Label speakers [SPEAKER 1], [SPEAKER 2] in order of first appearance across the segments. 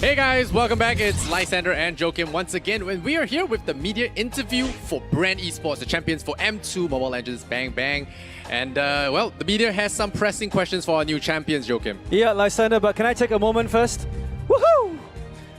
[SPEAKER 1] Hey guys, welcome back. It's Lysander and Joakim once again when we are here with the media interview for BREN Esports, the champions for M2 Mobile Legends Bang Bang. And well, the media has some pressing questions for our new champions, Joakim.
[SPEAKER 2] Yeah, Lysander, but can I take a moment first? Woohoo!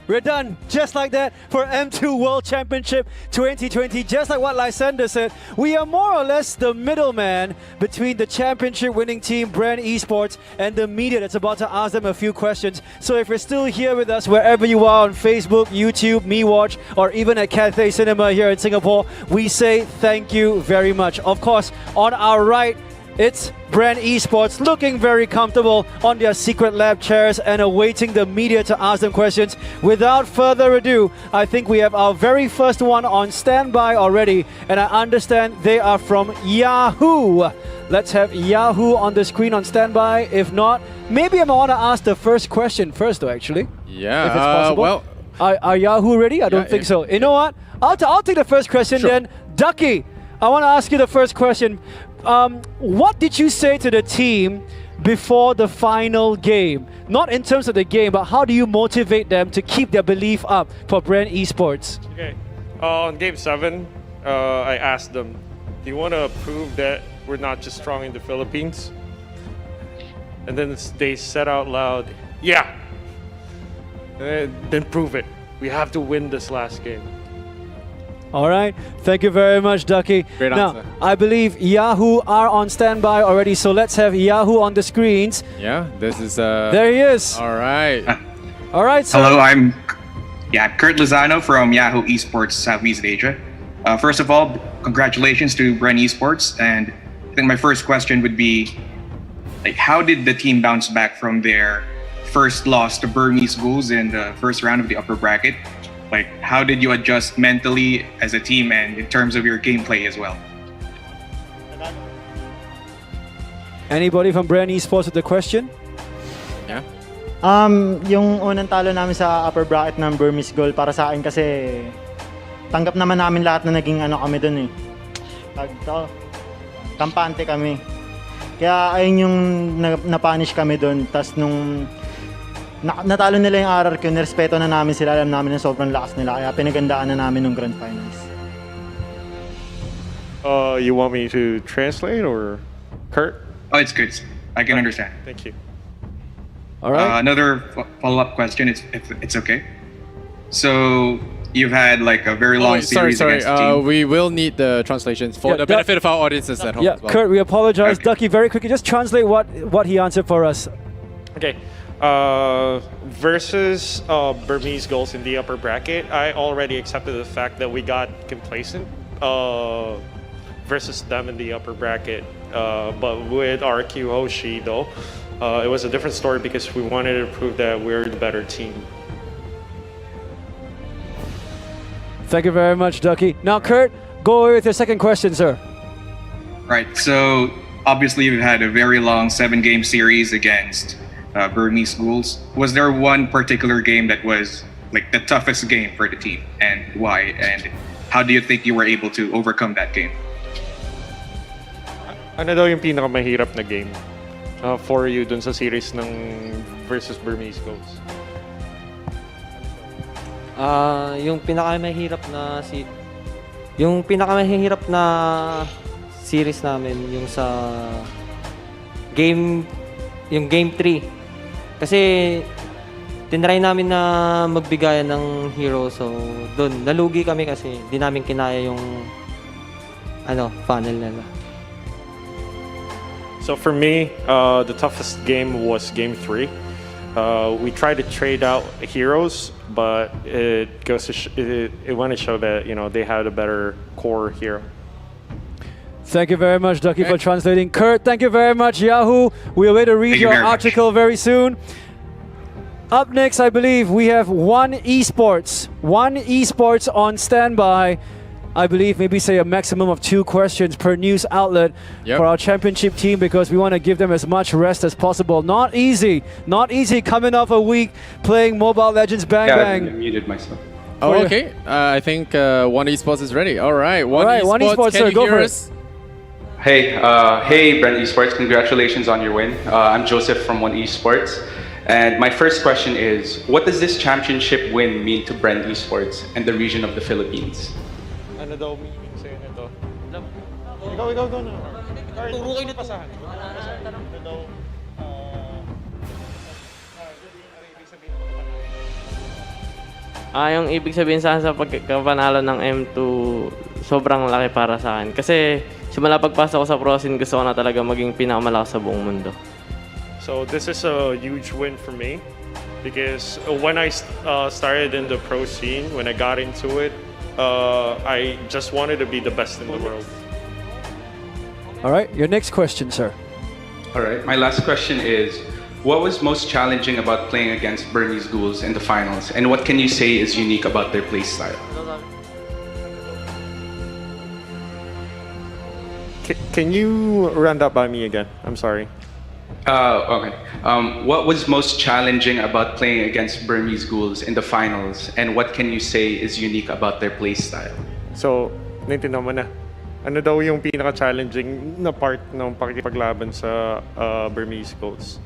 [SPEAKER 2] We're done, just like that, for M2 World Championship 2020. Just like what Lysander said, we are more or less the middleman between the championship winning team, BREN Esports, and the media that's about to ask them a few questions. So if you're still here with us, wherever you are on Facebook, YouTube, MeWatch, or even at Cathay Cinema here in Singapore, we say thank you very much. Of course, on our right, it's BREN Esports looking very comfortable on their secret lab chairs and awaiting the media to ask them questions. Without further ado, I think we have our very first one on standby already, and I understand they are from Yahoo. Let's have Yahoo on the screen on standby. If not, maybe I want to ask the first question first though, actually.
[SPEAKER 1] Yeah,
[SPEAKER 2] if it's possible.
[SPEAKER 1] well...
[SPEAKER 2] Are Yahoo ready? I don't think so. You know what? I'll take the first question then. Ducky, I want to ask you the first question. What did you say to the team before the final game? Not in terms of the game, but how do you motivate them to keep their belief up for BREN Esports?
[SPEAKER 3] Okay. On Game 7, I asked them, do you want to prove that we're not just strong in the Philippines? And then they said out loud, yeah. Then prove it. We have to win this last game.
[SPEAKER 2] All right. Thank you very much, Ducky.
[SPEAKER 1] Great answer.
[SPEAKER 2] Now, I believe Yahoo are on standby already, so let's have Yahoo on the screens.
[SPEAKER 1] Yeah, this is...
[SPEAKER 2] There he is.
[SPEAKER 1] All right.
[SPEAKER 2] All right, sir.
[SPEAKER 4] Hello, I'm Kurt Lozano from Yahoo Esports Southeast Asia. First of all, congratulations to BREN Esports, and I think my first question would be, like, how did the team bounce back from their first loss to Burmese Ghouls in the first round of the upper bracket? Like, how did you adjust mentally as a team and in terms of your gameplay as well?
[SPEAKER 2] Anybody from BREN Esports with the question?
[SPEAKER 1] Yeah.
[SPEAKER 5] Yung unang talo namin sa upper bracket ng Burmese Goal, para sa akin kasi tanggap naman namin lahat na naging ano kami dun eh. Kampante kami. Kaya ayun yung napunish kami dun. Tas nung natalo nila yung RRQ, nirespeto na namin sila, alam namin na sobrang lakas nila, kaya pinagandaan na namin ng Grand Finals.
[SPEAKER 3] You want me to translate or Kurt?
[SPEAKER 4] Oh, it's good. I can understand.
[SPEAKER 3] Thank you.
[SPEAKER 2] All right.
[SPEAKER 4] Another follow-up question, if it's okay. So, you've had like a very long series against the team.
[SPEAKER 1] We will need the translations for the benefit of our audiences at home as well.
[SPEAKER 2] Kurt, we apologize.
[SPEAKER 4] Okay.
[SPEAKER 2] Ducky, very quickly, just translate what he answered for us.
[SPEAKER 3] Okay. Versus Burmese Goals in the upper bracket, I already accepted the fact that we got complacent versus them in the upper bracket. But with RQ Hoshi, though, it was a different story because we wanted to prove that we're the better team.
[SPEAKER 2] Thank you very much, Ducky. Now, Kurt, go away with your second question, sir.
[SPEAKER 4] Right, so obviously you've had a very long 7-game series against Burmese Ghouls. Was there one particular game that was like the toughest game for the team, and why? And how do you think you were able to overcome that game?
[SPEAKER 3] Ano daw yung pinakamahirap na game for you dun sa series ng versus Burmese Goals?
[SPEAKER 6] Yung pinakamahirap na series namin yung sa game 3. Kasi tinry namin na magbigayan ng hero, so doon nalugi kami kasi di namin kinaya yung funnel nila.
[SPEAKER 3] So for me, the toughest game was game 3. We tried to trade out heroes, but it went to show that they had a better core hero.
[SPEAKER 2] Thank you very much, Ducky, for translating. Kurt, thank you very much, Yahoo. We'll wait to read your article very soon. Up next, I believe we have One Esports. One Esports on standby. I believe maybe say a maximum of 2 questions per news outlet for our championship team, because we want to give them as much rest as possible. Not easy coming off a week playing Mobile Legends Bang Bang.
[SPEAKER 7] I muted myself.
[SPEAKER 1] Oh, okay. I think One Esports is ready. All right. One Esports,
[SPEAKER 2] sir, go for it.
[SPEAKER 7] Hey, BREN Esports, congratulations on your win. I'm Joseph from One Esports. And my first question is, what does this championship win mean to BREN Esports and the region of the Philippines?
[SPEAKER 3] Ano daw meaning sa'yo nito? Ikaw na. Turo kayo na pasahan. Ano daw,
[SPEAKER 8] Yung ibig sabihin sa akin sa pagkapanalo ng M2, sobrang laki para sa akin. Kasi simula pagpasok ko sa pro scene, gusto ko na talaga maging pinakamalakas sa buong mundo.
[SPEAKER 3] So this is a huge win for me because when I started in the pro scene, when I got into it, I just wanted to be the best in the world.
[SPEAKER 2] All right, your next question, sir.
[SPEAKER 7] All right, my last question is, what was most challenging about playing against Burmese Ghouls in the finals, and what can you say is unique about their play style?
[SPEAKER 3] Can you run that by me again? I'm sorry.
[SPEAKER 7] Okay. What was most challenging about playing against Burmese Ghouls in the finals, and what can you say is unique about their play style?
[SPEAKER 3] So, naintindihan mo na. Ano daw yung pinaka-challenging na part ng pakikipaglaban sa Burmese Ghouls?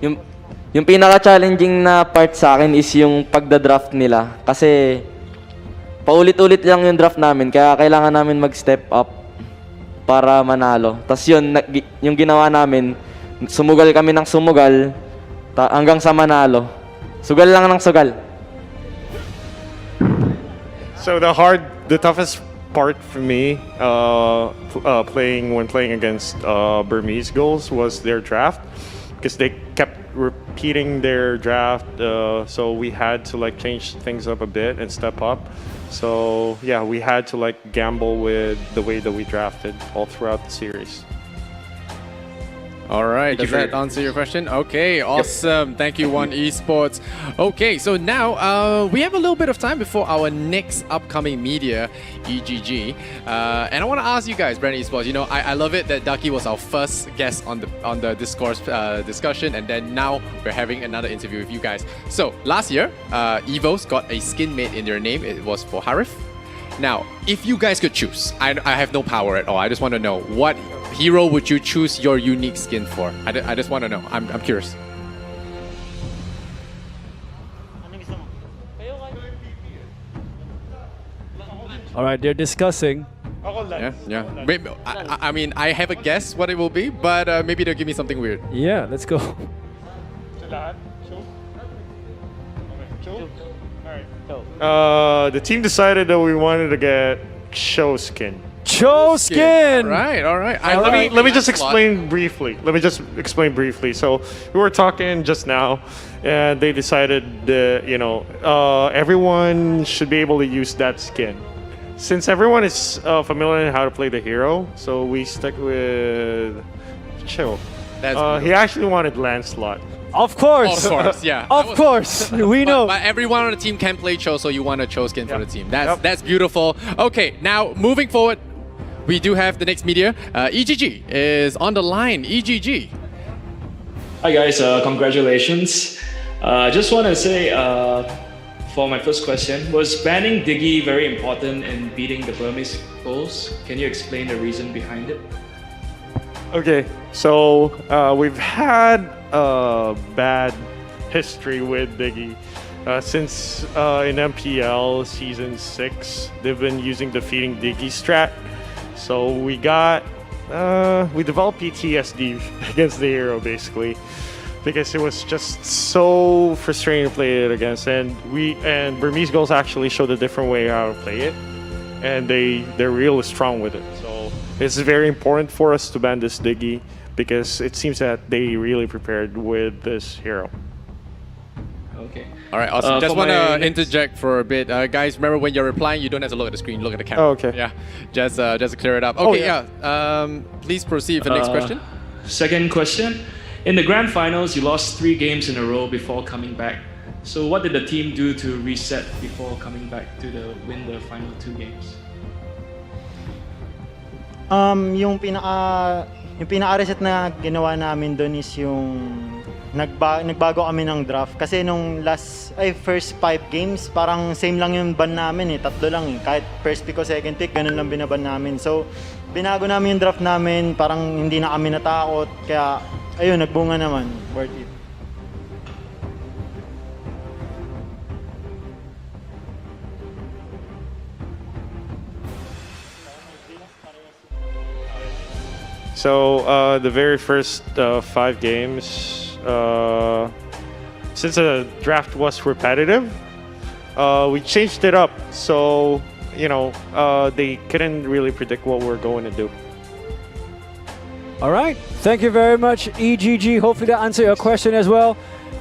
[SPEAKER 8] Yung pinaka-challenging na part sa akin is yung pagda-draft nila. Kasi paulit-ulit lang yung draft namin, kaya kailangan namin mag-step up para manalo. Tapos yun, yung ginawa namin, sumugal kami ng sumugal hanggang sa manalo. Sugal lang ng sugal.
[SPEAKER 3] So the toughest part for me when playing against Burmese Ghouls was their draft, because they kept repeating their draft, so we had to like change things up a bit and step up. So yeah, we had to like gamble with the way that we drafted all throughout the series.
[SPEAKER 1] All right, does that answer your question? Okay, awesome. Yep. Thank you, One Esports. Okay, so now we have a little bit of time before our next upcoming media, EGG. And I want to ask you guys, BREN Esports, you know, I love it that Ducky was our first guest on the discourse discussion, and then now we're having another interview with you guys. So last year, Evo's got a skin made in their name. It was for Harif. Now, if you guys could choose, I have no power at all. I just want to know, what hero would you choose your unique skin for? I just want to know. I'm curious.
[SPEAKER 2] All right, they're discussing.
[SPEAKER 1] Yeah. Maybe, I mean, I have a guess what it will be, but maybe they'll give me something weird.
[SPEAKER 2] Yeah, let's go.
[SPEAKER 3] The team decided that we wanted to get Cho skin.
[SPEAKER 2] Cho skin.
[SPEAKER 1] All right.
[SPEAKER 3] Let me just explain briefly. So we were talking just now, and they decided that, you know, everyone should be able to use that skin. Since everyone is familiar in how to play the hero, so we stuck with Cho. He actually wanted Lancelot.
[SPEAKER 2] Of course.
[SPEAKER 1] Of course, yeah.
[SPEAKER 2] Of course, we know.
[SPEAKER 1] But everyone on the team can play Cho, so you want a Cho skin for the team. That's beautiful. Okay, now moving forward, we do have the next media. EGG is on the line. EGG.
[SPEAKER 9] Hi guys, congratulations. Just want to say, for my first question, was banning Diggy very important in beating the Burmese Ghouls? Can you explain the reason behind it?
[SPEAKER 3] Okay, so we've had a bad history with Diggy. Since in MPL Season 6, they've been using defeating Diggy strat. So we developed PTSD against the hero, basically, because it was just so frustrating to play it against. And Burmese Ghouls actually showed a different way how to play it, and they're really strong with it. So it's very important for us to ban this Diggy, because it seems that they really prepared with this hero.
[SPEAKER 9] Okay.
[SPEAKER 1] All right, awesome. Just want to interject for a bit. Guys, remember when you're replying, you don't have to look at the screen, look at the camera.
[SPEAKER 3] Oh, okay.
[SPEAKER 1] Yeah, just to clear it up. Okay, please proceed with the next question.
[SPEAKER 9] Second question. In the grand finals, you lost 3 games in a row before coming back. So what did the team do to reset before coming back to win the final 2 games?
[SPEAKER 5] Yung pinaka-reset na ginawa namin doon is yung nagbago kami ng draft. Kasi nung first 5 games, parang same lang yung ban namin 3 lang Kahit first pick o second pick, ganun lang binaban namin. So, binago namin yung draft namin, parang hindi na kami natakot. Kaya Ayun, nagbunga naman. Worth it.
[SPEAKER 3] So the very first 5 games, since the draft was repetitive, we changed it up. So they couldn't really predict what we're going to do.
[SPEAKER 2] All right. Thank you very much, EGG. Hopefully that answered your question as well.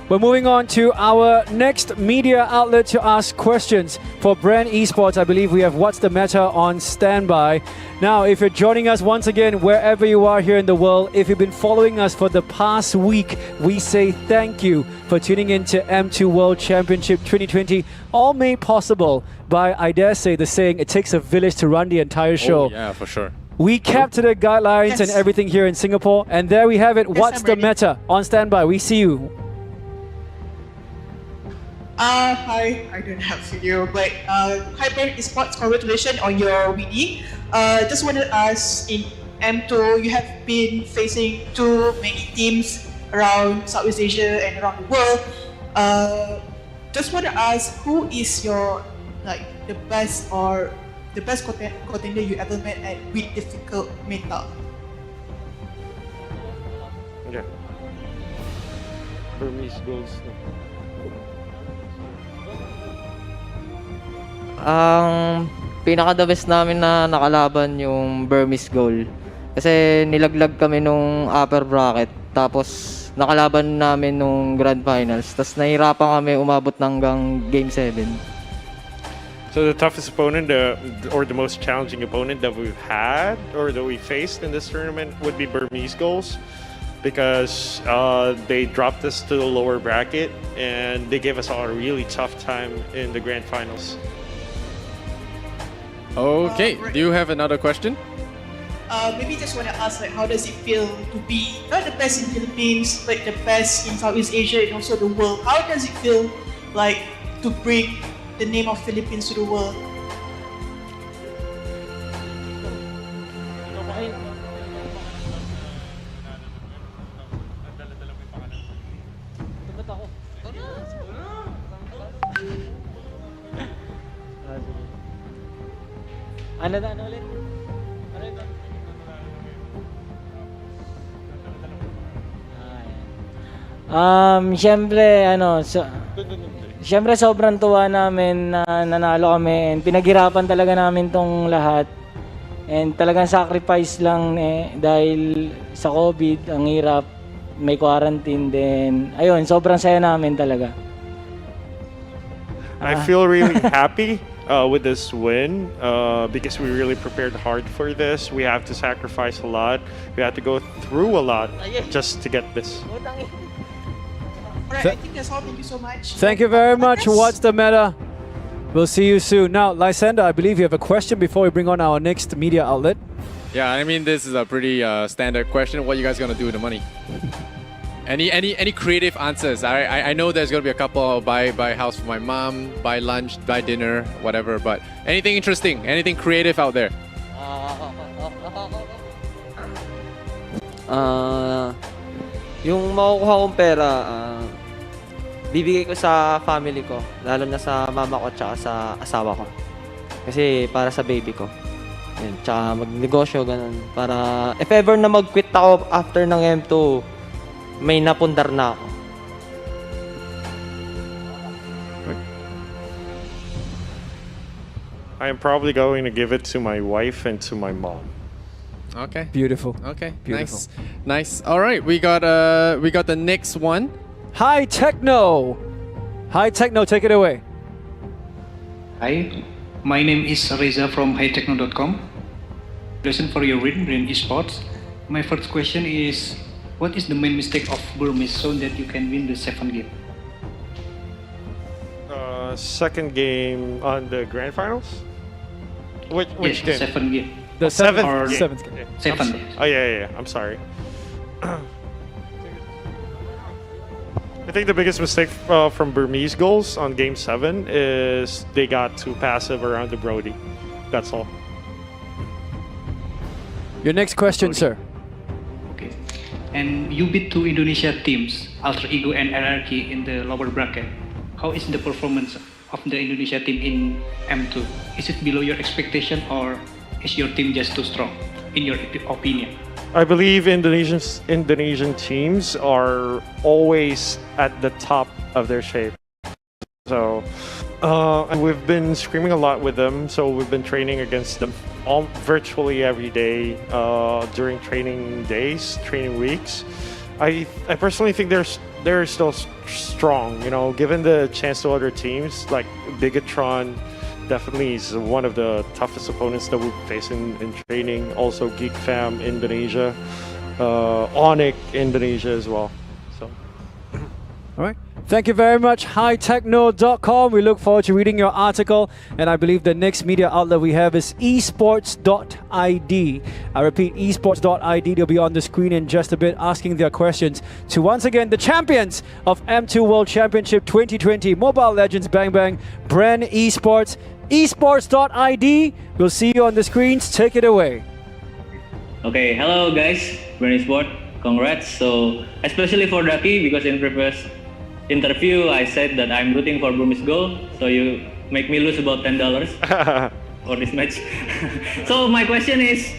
[SPEAKER 2] We're moving on to our next media outlet to ask questions. For BREN Esports, I believe we have What's the Meta on standby. Now, if you're joining us once again, wherever you are here in the world, if you've been following us for the past week, we say thank you for tuning in to M2 World Championship 2020, all made possible by, I dare say, the saying, it takes a village to run the entire show.
[SPEAKER 1] Oh, yeah, for sure.
[SPEAKER 2] We kept to the guidelines and everything here in Singapore. And there we have it. What's the Meta on standby? We see you.
[SPEAKER 10] Hi, I don't have video, but hi BREN Esports, congratulations on your winning. Just want to ask, in M2, you have been facing too many teams around Southeast Asia and around the world. Just want to ask, who is your the best contender you ever met at with difficult meta?
[SPEAKER 3] Yeah. Burmese goals.
[SPEAKER 6] Ang pinaka-the best namin na nakalaban yung Burmese goal. Kasi nilaglag kami nung upper bracket. Tapos nakalaban namin nung grand finals. Tapos nahirapan kami umabot hanggang game 7.
[SPEAKER 3] So the toughest opponent, or the most challenging opponent that we've had or that we faced in this tournament would be Burmese goals, because they dropped us to the lower bracket and they gave us all a really tough time in the grand finals.
[SPEAKER 1] Okay, do you have another question?
[SPEAKER 10] Maybe just want to ask, how does it feel to be not the best in Philippines, but the best in Southeast Asia and also the world? How does it feel like to bring the name of Philippines to the world?
[SPEAKER 6] Ano ulit?
[SPEAKER 11] Siyempre sobrang tuwa namin na nanalo kami, and pinaghirapan talaga namin tong lahat. And talagang sacrifice lang dahil sa COVID, ang hirap, may quarantine din. Ayun, sobrang saya namin talaga.
[SPEAKER 3] I feel really happy with this win because we really prepared hard for this. We have to sacrifice a lot. We have to go through a lot just to get this.
[SPEAKER 10] Alright, I think that's all. Thank you so much.
[SPEAKER 2] Thank you very much. What's the Meta? We'll see you soon. Now, Lysander, I believe you have a question before we bring on our next media outlet.
[SPEAKER 1] Yeah, I mean, this is a pretty standard question. What are you guys gonna do with the money? Any creative answers? I know there's gonna be a couple. Buy house for my mom, buy lunch, buy dinner, whatever. But anything interesting, anything creative out there?
[SPEAKER 6] Yung makukuha kong pera, bibigay ko sa family ko, lalo na sa mama ko at sa asawa ko. Kasi para sa baby ko. Yan, tsaka magnegosyo, ganun. Para if ever na mag-quit ako after ng M2, may napundar na ako.
[SPEAKER 3] I am probably going to give it to my wife and to my mom.
[SPEAKER 1] Okay.
[SPEAKER 2] Beautiful.
[SPEAKER 1] Okay.
[SPEAKER 2] Beautiful.
[SPEAKER 1] Nice. All right. We got the next one.
[SPEAKER 2] Hi Techno. Hi Techno, take it away.
[SPEAKER 12] Hi, my name is Reza from hightechno.com. Listen for your win, BREN Esports. My first question is, what is the main mistake of Burmese so that you can win the second game?
[SPEAKER 3] Second game on the grand finals? Which
[SPEAKER 12] yes,
[SPEAKER 3] game?
[SPEAKER 12] The second game.
[SPEAKER 2] The seventh
[SPEAKER 12] Or-
[SPEAKER 2] game.
[SPEAKER 12] Seventh.
[SPEAKER 3] Oh yeah. I'm sorry. I think the biggest mistake from Burmese goals on Game 7 is they got too passive around the Brody. That's all.
[SPEAKER 2] Your next question, sir.
[SPEAKER 12] Okay. and you beat two Indonesia teams, Alter Ego and RRQ, in the lower bracket. How is the performance of the Indonesia team in M2? Is it below your expectation, or is your team just too strong, in your opinion?
[SPEAKER 3] I believe Indonesian teams are always at the top of their shape. So, and we've been screaming a lot with them. So we've been training against them virtually every day during training days, training weeks. I personally think they're still strong. You know, given the chance to other teams like Bigatron. Definitely is one of the toughest opponents that we face in training. Also Geek Fam Indonesia, Onyx Indonesia as well. So,
[SPEAKER 2] All right. Thank you very much, hightechno.com. We look forward to reading your article. And I believe the next media outlet we have is esports.id. I repeat, esports.id. They'll be on the screen in just a bit asking their questions to, once again, the champions of M2 World Championship 2020, Mobile Legends Bang Bang, BREN Esports. Esports.id. We'll see you on the screens. Take it away.
[SPEAKER 13] Okay, hello guys, BREN Esports. Congrats. So, especially for Daki, because in previous interview I said that I'm rooting for Burmese goal, so you make me lose about $10 for this match. So my question is,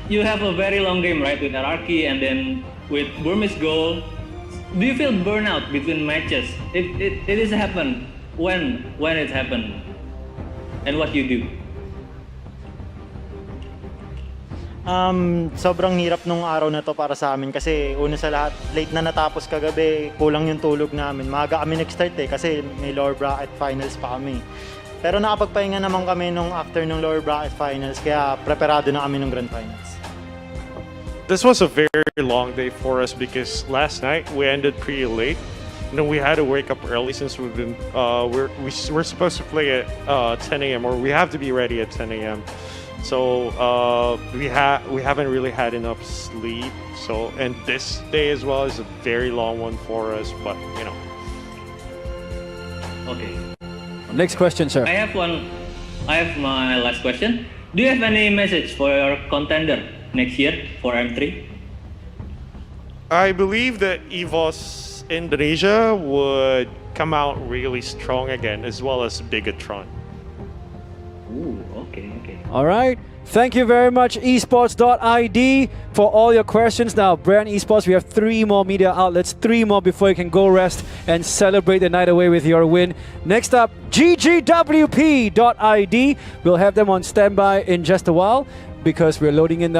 [SPEAKER 13] you have a very long game, right, with RRQ and then with Burmese goal. Do you feel burnout between matches? It is happen. When it happened, and what you do?
[SPEAKER 5] Sobrang hirap nung araw na to para sa amin kasi una sa lahat, late na natapos kagabi, kulang yung tulog namin. Maaga kami nag-start kasi may lower bracket finals pa kami. Pero nakapagpahinga naman kami nung after nung lower bracket finals, kaya preparado na kami nung grand finals.
[SPEAKER 3] this was a very long day for us because last night we ended pretty late. You know, we had to wake up early since we've been we're supposed to play at 10 a.m. or we have to be ready at 10 a.m. So we haven't really had enough sleep. So, and this day as well is a very long one for us, but you know.
[SPEAKER 13] Okay.
[SPEAKER 2] Next question, sir.
[SPEAKER 13] I have my last question. Do you have any message for your contender next year for M3?
[SPEAKER 3] I believe that EVOS Indonesia would come out really strong again, as well as Bigatron.
[SPEAKER 13] Ooh, okay.
[SPEAKER 2] All right. Thank you very much, esports.id, for all your questions. Now, BREN Esports, we have 3 more media outlets, 3 more before you can go rest and celebrate the night away with your win. Next up, ggwp.id. We'll have them on standby in just a while because we're loading them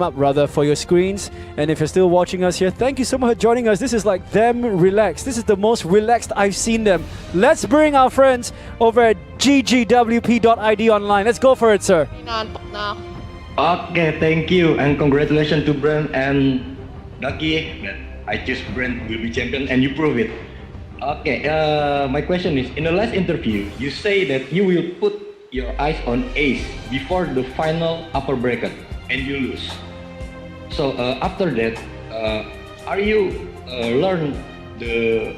[SPEAKER 2] up for your screens. And if you're still watching us here, thank you so much for joining us. This is like them relaxed. This is the most relaxed I've seen them. Let's bring our friends over at ggwp.id online. Let's go for it, sir.
[SPEAKER 14] Okay, thank you, and congratulations to BREN and Ducky that I choose BREN will be champion, and you prove it. Okay, my question is, in the last interview, you say that you will put your eyes on ace before the final upper bracket, and you lose. So after that, are you learn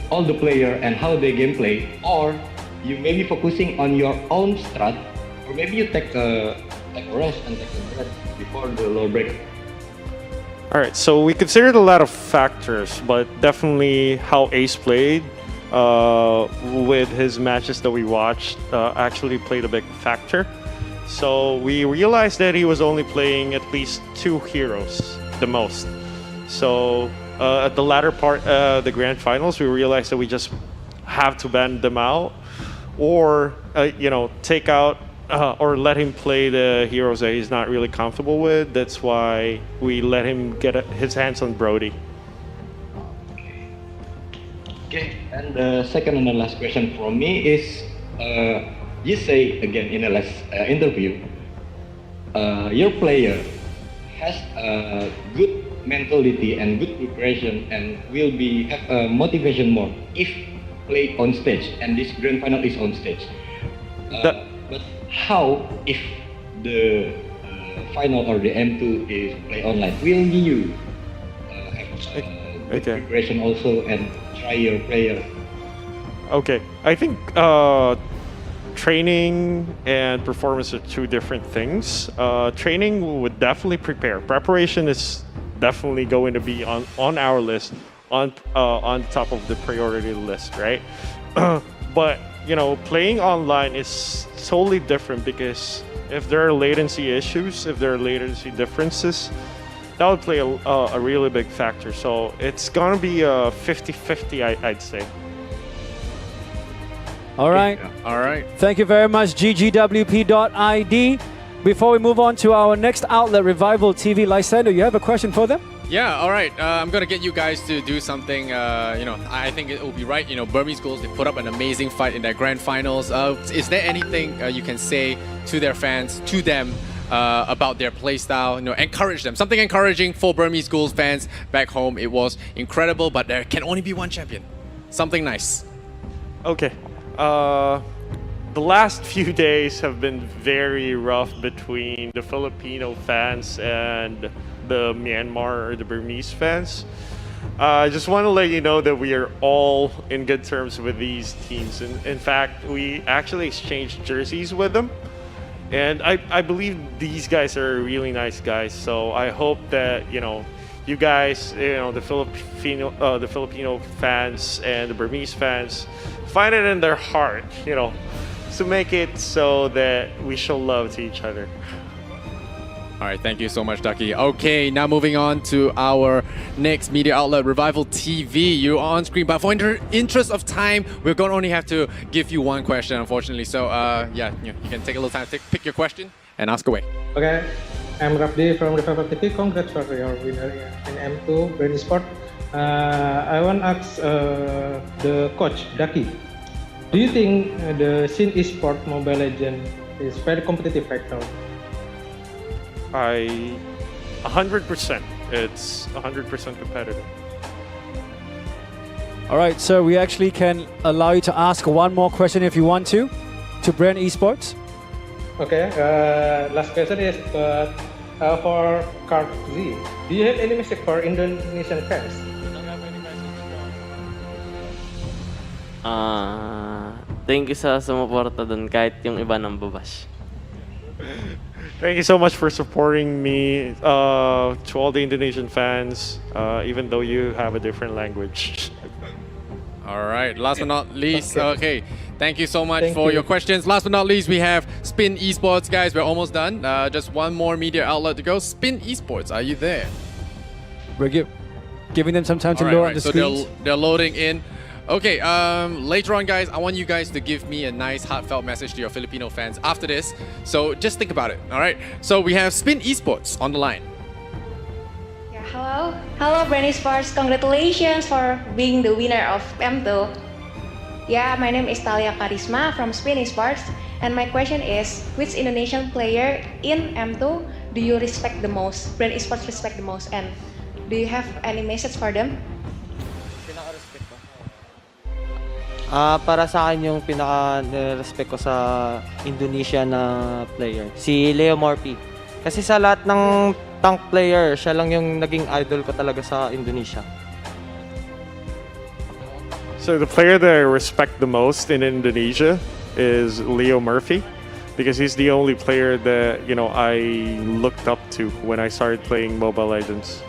[SPEAKER 14] all the player and how they gameplay, or you may be focusing on your own strat, or maybe you take a rest and take a breath before the lower bracket?
[SPEAKER 3] All right, so we considered a lot of factors, but definitely how Ace played with his matches that we watched actually played a big factor. So we realized that he was only playing at least 2 heroes, the most. So at the latter part, the grand finals, we realized that we just have to ban them out, or take out or let him play the heroes that he's not really comfortable with. That's why we let him get his hands on Brody.
[SPEAKER 14] Okay, and the second and the last question from me is, you say again in the last interview, your player has a good mentality and good preparation and will have motivation more if play on stage, and this grand final is on stage. But how if the final or the M2 is play online? Will you have good preparation also and try your player?
[SPEAKER 3] Okay, I think training and performance are 2 different things. Training would definitely prepare. Preparation is definitely going to be on our list, on top of the priority list, right? But playing online is totally different because if there are latency issues, if there are latency differences, that would play a really big factor. So it's gonna be a 50-50, I'd say.
[SPEAKER 2] All right.
[SPEAKER 1] All right.
[SPEAKER 2] Thank you very much, ggwp.id. Before we move on to our next outlet, Revival TV, Lysander, you have a question for them?
[SPEAKER 1] Yeah, all right. I'm going to get you guys to do something, I think it will be right. Burmese Gulls, they put up an amazing fight in their grand finals. Is there anything you can say to their fans, to them, about their play style? Encourage them. Something encouraging for Burmese Gulls fans back home. It was incredible, but there can only be one champion. Something nice.
[SPEAKER 3] Okay. The last few days have been very rough between the Filipino fans and the Myanmar or the Burmese fans. I just want to let you know that we are all in good terms with these teams. In fact, we actually exchanged jerseys with them. And I believe these guys are really nice guys. So I hope that, you guys, the Filipino fans and the Burmese fans find it in their heart, to make it so that we show love to each other.
[SPEAKER 1] All right, thank you so much, Ducky. Okay, now moving on to our next media outlet, Revival TV. You're on screen, but for interest of time, we're going to only have to give you one question, unfortunately. So, you can take a little time to pick your question and ask away.
[SPEAKER 15] Okay, I'm Rafdi from Revival TV. Congrats for your winner in M2 BREN eSports. I want to ask the coach, Ducky. Do you think the scene eSport Mobile Legends is very competitive right now?
[SPEAKER 3] 100%. It's 100% competitive.
[SPEAKER 2] All right, so we actually can allow you to ask one more question if you want to BREN eSports.
[SPEAKER 15] Okay, last question is for Card Z. Do you have any message for Indonesian fans?
[SPEAKER 8] Thank you sa sumuporta dun kahit yung iba nang babash.
[SPEAKER 3] Thank you so much for supporting me, to all the Indonesian fans, even though you have a different language.
[SPEAKER 1] All right, last but not least, okay. Thank you so much for your questions. Last but not least, we have Spin Esports, guys. We're almost done. Just one more media outlet to go. Spin Esports, are you there?
[SPEAKER 2] We're giving them some time to load on the screens.
[SPEAKER 1] So they're loading in. Okay, later on, guys, I want you guys to give me a nice heartfelt message to your Filipino fans after this. So just think about it, all right? So we have Spin Esports on the line.
[SPEAKER 16] Yeah, hello BREN eSports. Congratulations for being the winner of M2. Yeah, my name is Talia Karisma from Spin Esports. And my question is, which Indonesian player in M2 do you respect the most? BREN eSports respect the most? And do you have any message for them?
[SPEAKER 6] Para sa akin yung pinaka-respect ko sa Indonesia na player, si Leo Morphy. Kasi sa lahat ng tank player, siya lang yung naging idol ko talaga sa Indonesia.
[SPEAKER 3] So the player that I respect the most in Indonesia is Leo Murphy, because he's the only player that, I looked up to when I started playing Mobile Legends.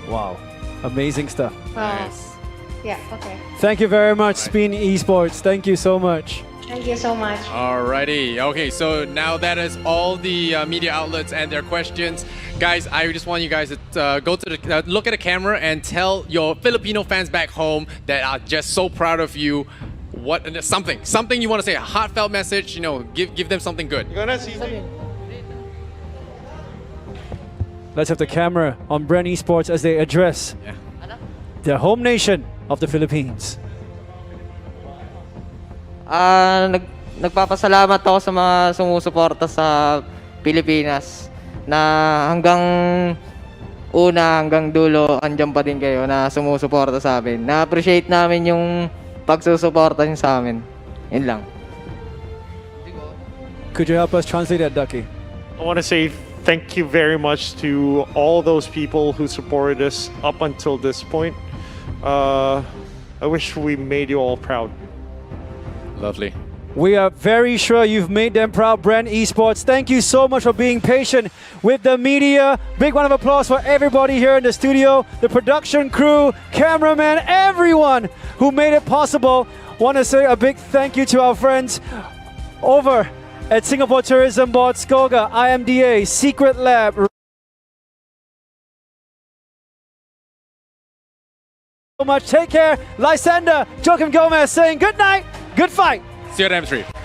[SPEAKER 2] Wow, amazing stuff.
[SPEAKER 16] Nice. Yeah, okay.
[SPEAKER 2] Thank you very much, Spin Esports. Thank you so much.
[SPEAKER 16] Thank you so much.
[SPEAKER 1] Alrighty. Okay, so now that is all the media outlets and their questions. Guys, I just want you guys to go to the look at the camera and tell your Filipino fans back home that are just so proud of you. Something you want to say, a heartfelt message, give them something good.
[SPEAKER 2] Let's have the camera on BREN eSports as they address their home nation of the Philippines.
[SPEAKER 6] Nagpapasalamat ako sa mga sumusuporta sa Pilipinas na hanggang dulo andyan pa din kayo na sumusuporta sa amin. Na-appreciate namin yung pagsusuporta niyo sa amin. Yun lang.
[SPEAKER 2] Could you help us translate that, Ducky?
[SPEAKER 3] I want to say thank you very much to all those people who supported us up until this point. I wish we made you all proud.
[SPEAKER 1] Lovely.
[SPEAKER 2] We are very sure you've made them proud, BREN Esports. Thank you so much for being patient with the media. Big round of applause for everybody here in the studio, the production crew, cameraman, everyone who made it possible. Want to say a big thank you to our friends over at Singapore Tourism Board, SCOGA, IMDA, Secret Lab. So much. Take care. Lysander, Joaquim Gomez saying good night, good fight.
[SPEAKER 1] See you at M3.